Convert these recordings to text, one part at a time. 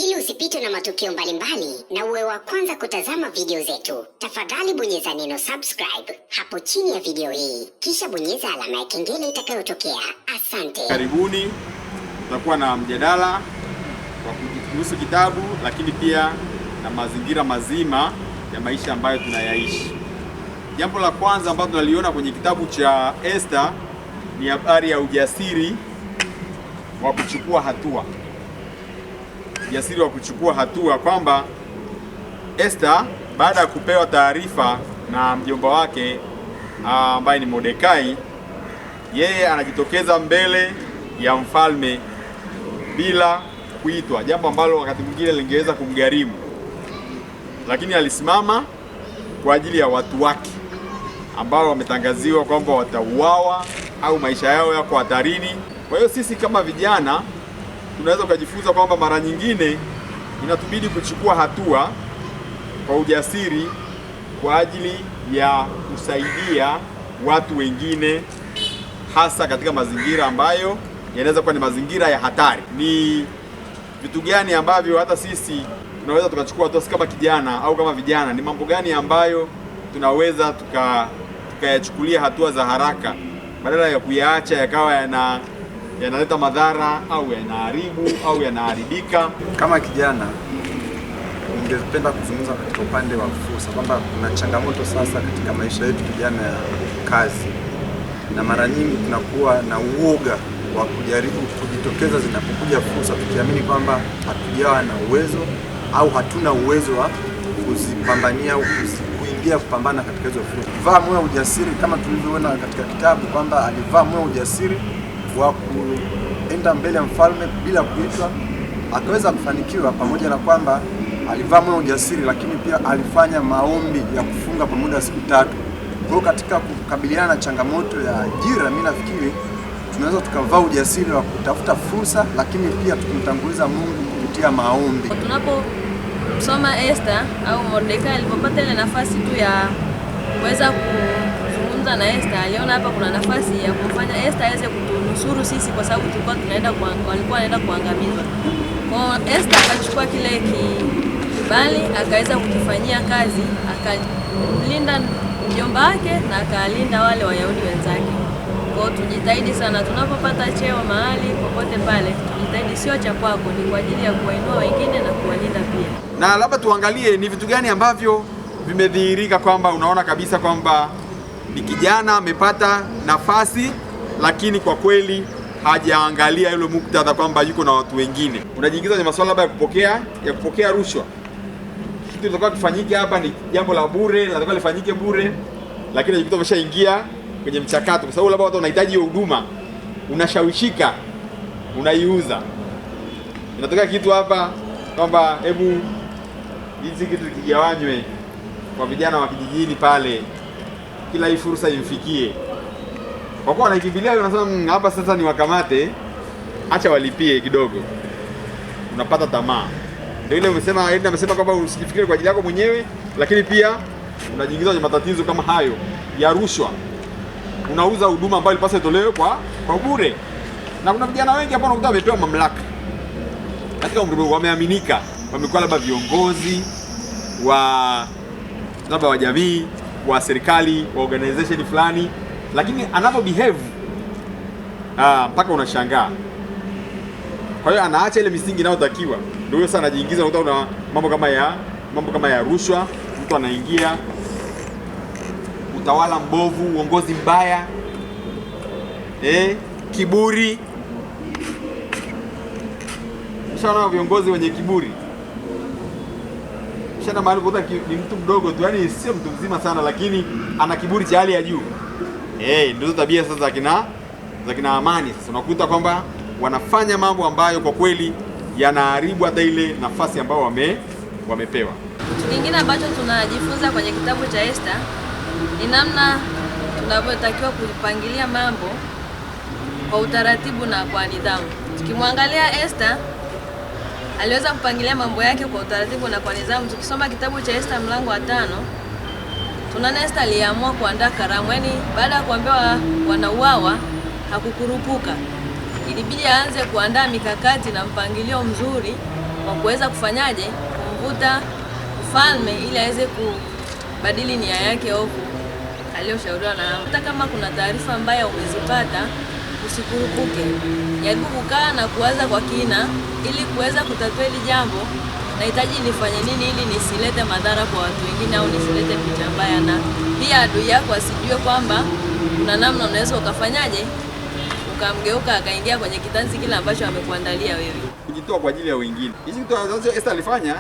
Ili usipitwe na matukio mbalimbali na uwe wa kwanza kutazama video zetu, tafadhali bonyeza neno subscribe hapo chini ya video hii, kisha bonyeza alama ya kengele itakayotokea. Asante. Karibuni, tutakuwa na mjadala wa kuhusu kitabu, lakini pia na mazingira mazima ya maisha ambayo tunayaishi. Jambo la kwanza ambalo tunaliona kwenye kitabu cha Esther ni habari ya ujasiri wa kuchukua hatua. Ujasiri wa kuchukua hatua, kwamba Esther baada ya kupewa taarifa na mjomba wake ambaye ni Mordekai, yeye anajitokeza mbele ya mfalme bila kuitwa, jambo ambalo wakati mwingine lingeweza kumgharimu, lakini alisimama kwa ajili ya watu wake ambao wametangaziwa kwamba watauawa au maisha yao yako hatarini. Kwa hiyo sisi kama vijana tunaweza kujifunza kwamba mara nyingine inatubidi kuchukua hatua kwa ujasiri kwa ajili ya kusaidia watu wengine, hasa katika mazingira ambayo yanaweza kuwa ni mazingira ya hatari. Ni vitu gani ambavyo hata sisi tunaweza tukachukua hatua kama kijana au kama vijana? Ni mambo gani ambayo tunaweza tukayachukulia hatua za haraka badala ya kuyaacha yakawa yanaleta madhara au yanaharibu au yanaharibika? Kama kijana, ningependa kuzungumza katika upande wa fursa, kwamba kuna changamoto sasa katika maisha yetu vijana ya kazi, na mara nyingi tunakuwa na uoga wa kujaribu kujitokeza zinapokuja fursa, tukiamini kwamba hatujawa na uwezo au hatuna uwezo wa kuzipambania au kuingia kupambana katika hizo fursa. Vaa moyo ujasiri, kama tulivyoona katika kitabu kwamba alivaa moyo ujasiri wa kuenda mbele ya mfalme bila kuitwa, akaweza kufanikiwa. Pamoja na kwamba alivaa moyo ujasiri, lakini pia alifanya maombi ya kufunga kwa muda wa siku 3. Kwa hiyo katika kukabiliana na changamoto ya ajira, mimi nafikiri tunaweza tukavaa ujasiri wa kutafuta fursa, lakini pia tukimtanguliza Mungu kupitia maombi. Tunaposoma Esther au Mordekai alipopata ile nafasi tu ya kuweza kuzungumza na Esther, aliona hapa kuna nafasi ya kumfanya Esther aweze kutunusuru sisi, kwa sababu tulikuwa walikuwa wanaenda kuangamizwa. Kwa Esther akachukua kile kibali, akaweza kukifanyia kazi, akalinda mjomba wake na akalinda wale Wayahudi wenzake. Kwa tujitahidi sana tunapopata cheo mahali popote pale, tujitahidi sio cha kwako, ni kwa ajili ya kuwainua wengine na kuwalinda pia. Na labda tuangalie ni vitu gani ambavyo vimedhihirika kwamba unaona kabisa kwamba ni kijana amepata nafasi, lakini kwa kweli hajaangalia ile muktadha kwamba yuko na watu wengine. Unajiingiza kwenye masuala labda ya kupokea rushwa. Kitu kinataka kufanyike hapa ni jambo la bure, nataka lifanyike bure, lakini unajikuta umeshaingia kwenye mchakato, kwa sababu labda watu wanahitaji hiyo huduma, unashawishika, unaiuza. Inatokea kitu hapa kwamba hebu hizi kitu kigawanywe kwa vijana wa kijijini pale, kila hii fursa imfikie. Kwa kuwa wanaikimbilia, unasema hapa sasa ni wakamate, acha walipie kidogo, unapata tamaa. Ndio ile amesema kwamba usijifikiri kwa ajili yako mwenyewe, lakini pia unajiingiza kwenye matatizo kama hayo ya rushwa. Unauza huduma ambayo ilipaswa itolewe kwa bure. Na kuna vijana wengi hapo unakuta wamepewa mamlaka katika umri, wameaminika, wamekuwa labda viongozi wa jamii, wa serikali, wa organization fulani, lakini anapo behave mpaka unashangaa. Kwa hiyo anaacha ile misingi inayotakiwa. Ndio hiyo sana anajiingiza, unakuta una mambo kama ya rushwa, mtu anaingia utawala mbovu, uongozi mbaya, kiburi. Mshana viongozi wenye kiburi, mshana mahali kuta ni mtu mdogo tu, yani sio mtu mzima sana, lakini ana kiburi cha hali ya juu. Ndio tabia sasa za kina Amani. Sasa unakuta kwamba wanafanya mambo ambayo kwa kweli yanaharibu hata ile nafasi ambayo wamepewa. Kitu kingine ambacho tunajifunza kwenye kitabu cha Esther ni namna tunavyotakiwa kupangilia mambo kwa utaratibu na kwa nidhamu. Tukimwangalia Esther, aliweza kupangilia mambo yake kwa utaratibu na kwa nidhamu. Tukisoma kitabu cha Esther mlango wa 5, tunaona Esther aliamua kuandaa karamu. Yaani baada ya kuambiwa wanauawa, hakukurupuka. Ilibidi aanze kuandaa mikakati na mpangilio mzuri wa kuweza kufanyaje kumvuta mfalme ili aweze kubadili nia yake ovu aliyoshauriwa na hata kama kuna taarifa mbaya umezipata, usikurupuke. Jaribu kukaa na kuwaza kwa kina ili kuweza kutatua hili jambo. Nahitaji nifanye nini ili nisilete madhara kwa watu wengine au nisilete picha mbaya, na pia adui yako asijue kwamba kuna namna unaweza ukafanyaje ukamgeuka akaingia kwenye kitanzi kile ambacho amekuandalia wewe. Kujitoa kwa ajili ya wengine. Hizi kitu ambacho Esther alifanya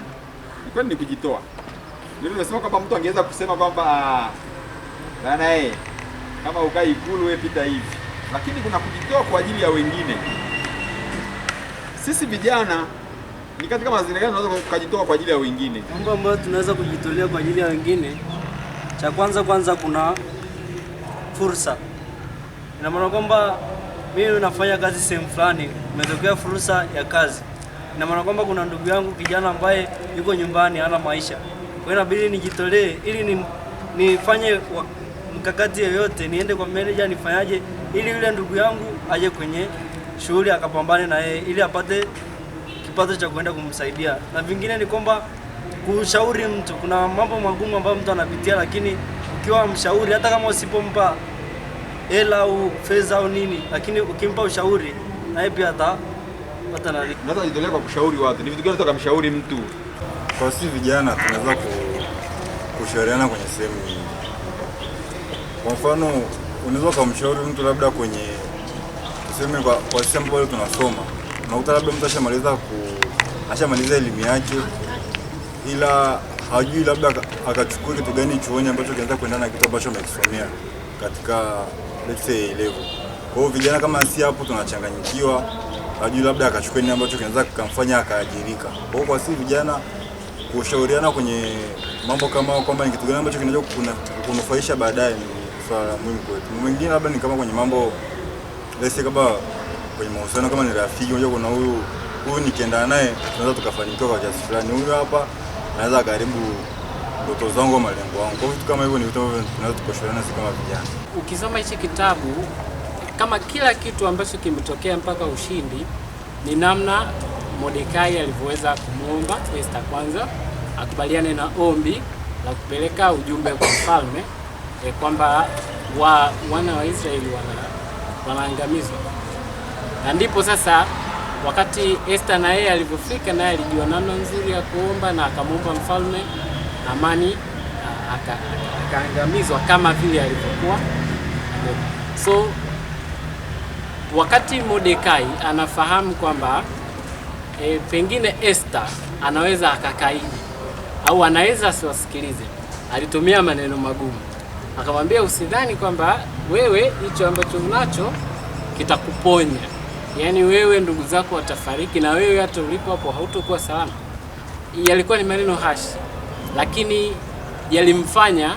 ilikuwa ni kujitoa. Ndio nimesema kwamba mtu angeweza kusema kwamba bana kama ukai Ikulu wewe pita hivi. Lakini kuna kujitoa kwa ajili ya wengine. Sisi vijana ni katika mazingira gani tunaweza kujitoa kwa ajili ya wengine? Mambo ambayo tunaweza kujitolea kwa ajili ya wengine, cha kwanza kuna fursa. Ina maana kwamba mimi nafanya kazi sehemu fulani, imetokea fursa ya kazi. Ina maana kwamba kuna ndugu yangu kijana ambaye yuko nyumbani hana maisha. Kwa hiyo inabidi nijitolee ili nifanye mkakati yoyote, niende kwa manager nifanyaje ili yule ndugu yangu aje kwenye shughuli akapambane na yeye ili apate kipato cha kwenda kumsaidia. Na vingine ni kwamba kushauri mtu, kuna mambo magumu ambayo mtu anapitia, lakini ukiwa mshauri hata kama usipompa hela au fedha au nini, lakini ukimpa ushauri naye pia atapata nani. Unaweza kujitolea kwa kushauri watu. Ni vitu gani unataka kumshauri mtu? Kwa sisi vijana tunaweza kushauriana kwenye sehemu nyingi. Kwa mfano, unaweza kumshauri mtu labda kwenye tuseme kwa sisi ambao tunasoma. Unakuta labda mtu ashamaliza elimu yake ila hajui labda akachukua kitu gani chuoni ambacho kinaweza kuendana na kitu ambacho amekisomea katika let's say level. Kwa hiyo vijana kama si hapo tunachanganyikiwa, hajui labda akachukua nini ambacho kinaweza kumfanya akaajirika. Kwa hiyo kwa sisi vijana kushauriana kwenye mambo kama kwamba ni kitu gani ambacho kinaweza kunufaisha baadaye ni swala muhimu kwetu. Mwingine labda ni kama kwenye mambo let's say kama kwenye mahusiano, kama ni rafiki, unajua kuna huyu nikienda naye tunaweza tukafanikiwa kwa kiasi fulani. Huyu hapa anaweza karibu ndoto zangu, malengo yangu. Kwa vitu kama hivyo ni vitu ambavyo tunaweza tukashauriana sisi kama vijana. Ukisoma hichi kitabu, kama kila kitu ambacho kimetokea mpaka ushindi ni namna Mordekai alivyoweza kumuomba Esther kwanza akubaliane na ombi la kupeleka ujumbe kwa mfalme kwamba wana wa Israeli wanaangamizwa. Na ndipo sasa wakati Esther na yeye alivyofika, naye alijua namna nzuri ya kuomba na akamwomba mfalme amani, akaangamizwa kama vile alivyokuwa. So wakati Mordekai anafahamu kwamba pengine Esther anaweza akakaidi au anaweza asiwasikilize, alitumia maneno magumu. Akamwambia, usidhani kwamba wewe hicho ambacho unacho kitakuponya. Yaani wewe ndugu zako watafariki na wewe hata ulipo hapo hautakuwa salama. Yalikuwa ni maneno hashi, lakini yalimfanya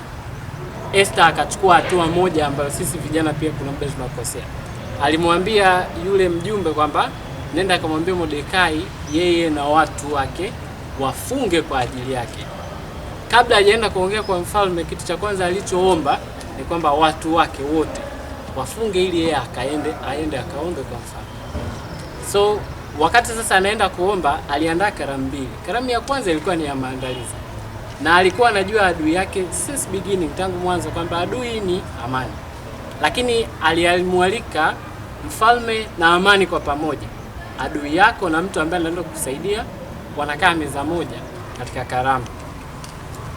Esther akachukua hatua moja ambayo sisi vijana pia kuna muda tunakosea. Alimwambia yule mjumbe kwamba nenda akamwambia Mordekai yeye na watu wake wafunge kwa ajili yake. Kabla hajaenda kuongea kwa mfalme, kitu cha kwanza alichoomba ni kwamba watu wake wote wafunge ili yeye aende akaombe kwa mfalme. So wakati sasa anaenda kuomba, aliandaa karamu mbili. Karamu ya kwanza ilikuwa ni ya maandalizi, na alikuwa anajua adui yake since beginning, tangu mwanzo, kwamba adui ni amani. Lakini alimwalika mfalme na amani kwa pamoja. Adui yako na mtu ambaye anaenda kukusaidia wanakaa meza moja katika karamu,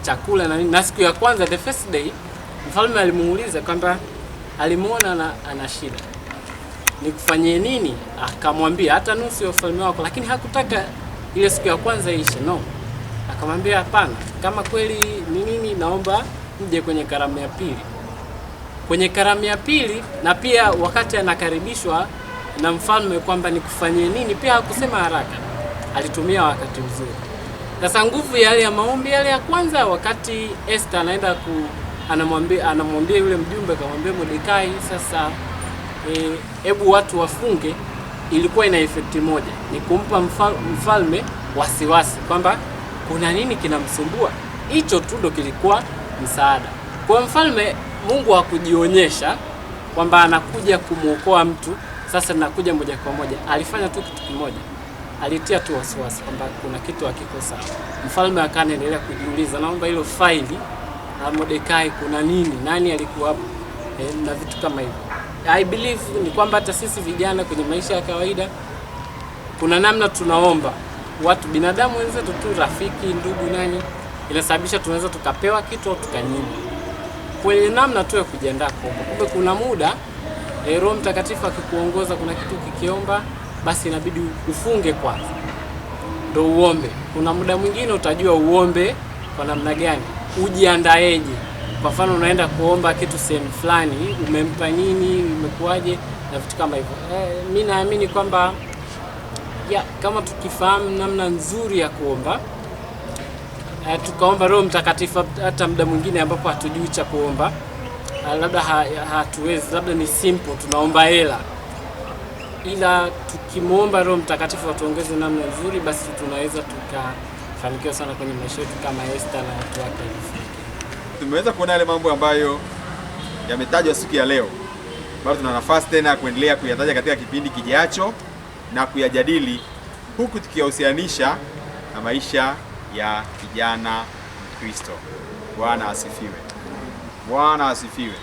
chakula na nini. Na siku ya kwanza, the first day, mfalme alimuuliza kwamba alimuona ana shida, nikufanyie nini? Akamwambia hata nusu ya ufalme wako, lakini hakutaka ile siku ya kwanza ishe. No, akamwambia hapana, kama kweli ni nini, naomba mje kwenye karamu ya pili. Kwenye karamu ya pili, na pia wakati anakaribishwa na mfalme kwamba nikufanyie nini, pia hakusema haraka, alitumia wakati mzuri. Sasa nguvu yale ya maombi yale ya kwanza, wakati Esther anaenda anamwambia yule mjumbe, akamwambia Mordekai, sasa hebu watu wafunge, ilikuwa ina effect moja, ni kumpa mfalme wasiwasi kwamba kuna nini kinamsumbua. Hicho tu ndo kilikuwa msaada kwa mfalme. Mungu hakujionyesha kwamba anakuja kumuokoa mtu, sasa nakuja moja kwa moja. Alifanya tu kitu kimoja, alitia tu wasiwasi kwamba kuna kitu hakiko sawa. Mfalme akaendelea kujiuliza, naomba hilo faili la Mordekai kuna nini, nani alikuwa hapo, na vitu kama hivyo. I believe ni kwamba hata sisi vijana kwenye maisha ya kawaida kuna namna tunaomba watu, binadamu wenzetu tu, rafiki, ndugu, nani, inasababisha tunaweza tukapewa kitu au tukanyimwa. Kwenye namna tu ya kujiandaa kuomba. Kumbe kuna muda Roho Mtakatifu akikuongoza kuna kitu kikiomba, basi inabidi ufunge kwanza ndio uombe. Kuna muda mwingine utajua uombe kwa namna gani, ujiandaeje. Kwa mfano unaenda kuomba kitu sehemu fulani, umempa nini, imekuaje na vitu kama hivyo. Mimi naamini kwamba kama tukifahamu namna nzuri ya kuomba, tukaomba Roho Mtakatifu hata muda mwingine ambapo hatujui cha kuomba, labda hatuwezi, labda ni simple tunaomba hela, ila tukimuomba Roho Mtakatifu atuongeze namna nzuri, basi tunaweza tukafanikiwa sana kwenye maisha yetu kama Esther na watu wake. Tumeweza kuona yale mambo ambayo yametajwa siku ya leo. Bado tuna nafasi tena ya kuendelea kuyataja katika kipindi kijacho na kuyajadili, huku tukiyahusianisha na maisha ya kijana Mkristo. Bwana asifiwe. Bwana asifiwe.